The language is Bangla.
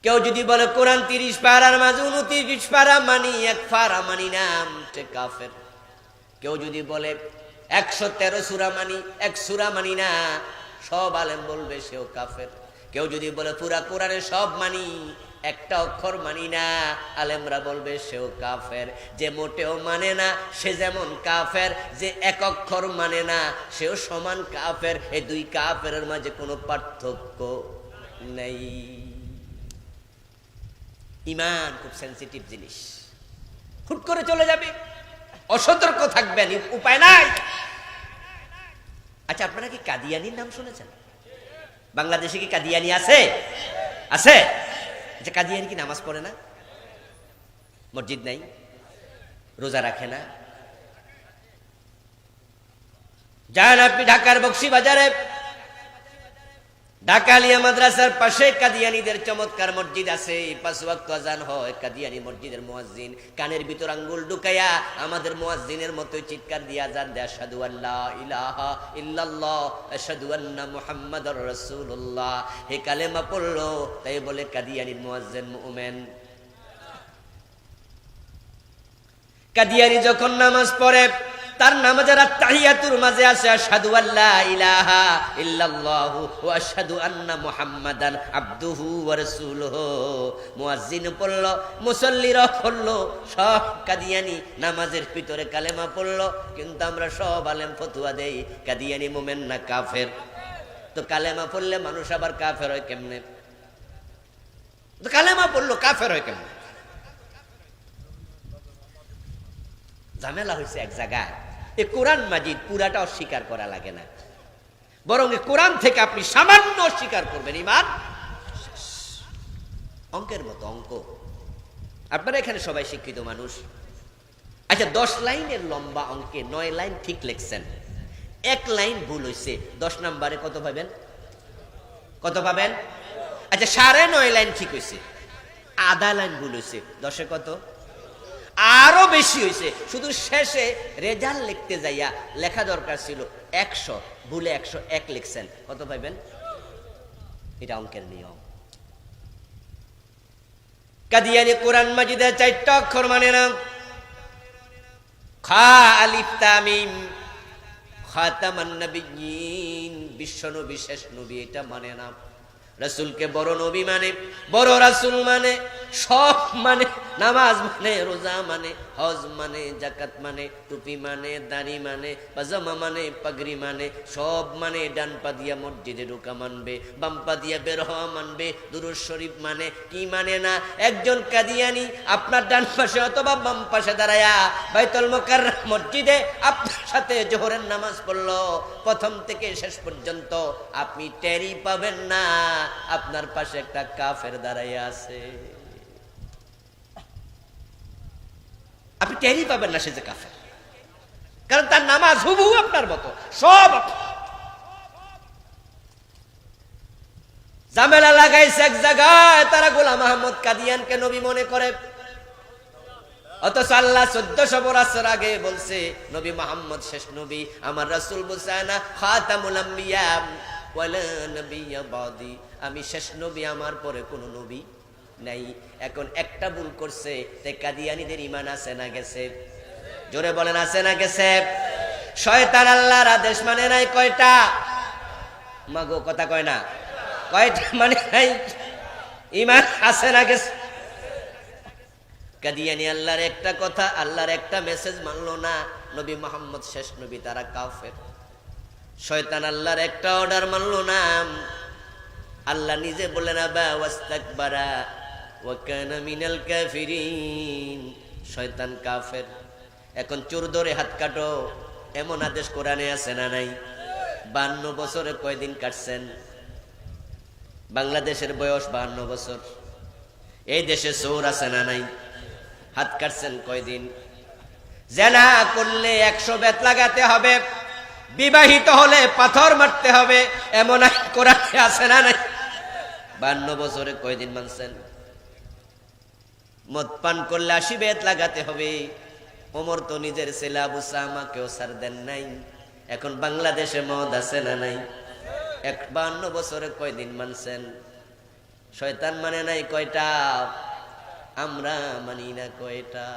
কেউ যদি বলে কোরআন 30 পারার মাঝে 29 পারা মানি, 1 পারা মানি না, সে কাফের। কেউ যদি বলে 113 সূরা মানি, 1 সূরা মানি না, সব আলেম বলবে সেও কাফের। কেউ যদি বলে পুরা কোরআনে সব মানি, একটা অক্ষর মানি না, আলেমরা বলবে সেও কাফের। যে মোটেও মানে না সে যেমন কাফের, যে এক অক্ষর মানে না সেও সমান কাফের। এই দুই কাফেরের মাঝে কোনো পার্থক্য নেই। ঈমান খুব সেনসিটিভ জিনিস, হুট করে চলে যাবে, অসতর্ক থাকবেন, উপায় নাই। আচ্ছা, আপনারা কি কাদিয়ানির নাম শুনেছেন? বাংলাদেশে কি কাদিয়ানি আছে? আছে। আচ্ছা, কাদিয়ানি কি নামাজ পড়ে না, মসজিদ নাই, রোজা রাখে না? যান আপনি ঢাকার বকশীবাজারে, ঢাকা আলিয়া মাদ্রাসার পাশে কাদিয়ানীদের চমৎকার মসজিদ আছে। 5 ওয়াক্ত আযান হয়। কাদিয়ানী মসজিদের মুয়াজ্জিন কানের ভিতর আঙ্গুল ঢুকাইয়া আমাদের মুয়াজ্জিনের মতোই চিৎকার দিয়ে আযান দেয়, আশহাদু আল্লা ইলাহা ইল্লাল্লাহ আশহাদু আন্না মুহাম্মাদুর রাসূলুল্লাহ। হে কালেমা পড়লো, তাই বলে কাদিয়ানীর মুয়াজ্জিন মুমিন। কাদিয়ানী যখন নামাজ পড়ে, তার নামাজের তাহিয়াতুর মাঝে আছে আশহাদু আল্লা ইলাহা ইল্লাল্লাহু ওয়া আশহাদু আন্না মুহাম্মাদান আবদুহু ওয়া রাসূলুহু। মুয়াজ্জিন পড়ল, মুসাল্লিরা পড়ল, সব কাদিয়ানী নামাজের ভিতরে কালেমা পড়ল। কিন্তু আমরা সব আলেম ফতোয়া দেই কাদিয়ানী মুমিন না কাফের। তো কালেমা পড়লে মানুষ আবার কাফের হয় কেমনে? তো কালেমা পড়লো কাফের হয় কেমনে? ঝামেলা হয়েছে এক জায়গায়। এই কোরআন মাজিদ পুরাটা অস্বীকার করা লাগে না, বরং এই কোরআন থেকে আপনি সামান্য অস্বীকার করবেন, ঈমান শেষ। অঙ্কের মতো অঙ্ক। আপনারা এখানে সবাই শিক্ষিত মানুষ। আচ্ছা, 10 লাইনের লম্বা অঙ্কে 9 লাইন ঠিক লিখছেন, 1 লাইন ভুল হয়েছে, 10 নম্বরে কত পাবেন? কত পাবেন? আচ্ছা, 9.5 লাইন ঠিক হয়েছে, আধা লাইন ভুল হয়েছে, 10-এ কত? আরো বেশি হয়েছে। শুধু শেষে রেজাল্ট লিখতে যাইয়া লেখা দরকার ছিল 100, ভুলে 101 লিখছেন, কত পাইবেন? এটা অঙ্কের নিয়ম। কাদিয়ানী কোরআন মাজিদে 4টা অক্ষর মানে না। খা আলিফ তা মিম, খাতামান নবিয়্যিন, বিশ্ব নবী শেষ নবী, এটা মানে না। রাসূলকে বড় নবী মানে, বড় রাসূল মানে, সব মানে, নামাজ মানে, রোজা মানে, হজ মানে, যাকাত মানে, টুপি মানে, দাড়ি মানে, পাজামা মানে, পাগড়ি মানে, সব মানে। ডান পা দিয়া মসজিদে ঢোকা মানবে, বাম পা দিয়া বের হওয়া মানবে, দুরূদ শরীফ মানে। কি মানে না? একজন কাদিয়ানী আপনার ডান পাশে অথবা বাম পাশে দাঁড়ায়া বাইতুল মুকাররম মসজিদে আপনার সাথে জোহরের নামাজ পড়লো, প্রথম থেকে শেষ পর্যন্ত আপনি টেরই পাবেন না আপনার পাশে একটা কাফের দাঁড়াইয়া আছে। আপনি টেরই পাবেন না সে যে কাফের, কারণ তার নামাজ হুবহু আপনার মতো সব। ঝামেলা লাগাইছে এক জায়গায়, তারা গোলাম আহমদ কাদিয়ানকে নবী মনে করে, অথচ আল্লাহ 1400 বছর আগে বলছে নবী মুহাম্মদ শেষ নবী। আমার রাসূল বলছে না খাতামুল আম্বিয়া ওয়ালা নাবিয়্যা বাদি, আমি শেষ নবী, আমার পরে কোনো নবী নাই। এখন একটা ভুল করছে, তাই কাদিয়ানীদের ঈমান আছে না গেছে? জোরে বলেন, আছে না গেছে? শয়তান আল্লাহর আদেশ মানে নাই কয়টা? মাগো কথা কয় না, কয়টা মানে নাই? ঈমান আছে না গেছে? কাদিয়ানী আল্লাহর একটা কথা, আল্লাহর একটা মেসেজ মানলো না, নবী মুহাম্মদ শেষ নবী, তারা কাফের। শয়তান আল্লাহর একটা অর্ডার মানলো না। আল্লাহ নিজে বলেন আবা ওয়াস্তাকবারা ওয়া কানা মিনাল কাফিরিন, শয়তান কাফের। এখন চোর ধরে হাত কাটো, এমন আদেশ কোরআনে আছে না নাই? 52 বছরে কয়দিন কাটছেন? বাংলাদেশের বয়স 52 বছর। এই দেশে চোর আছে না নাই? হাত কাটছেন কয়দিন? জেনা করলে 100 বেত লাগাতে হবে, বিবাহিত হলে পাথর মারতে হবে, এমন কোরআনে আছে না নাই? 52 বছরে কয়দিন মানছেন? মদ পান করলে 80 বেত লাগাতে হবে। ওমর তো নিজের ছেলে আবু সামাকেও ছাড় দেন নাই। এখন বাংলাদেশে মদ আছে না নাই? 52 বছরে কয়দিন মানছেন? শয়তান মানে নাই কয়টা, আমরা মানি না কয়টা।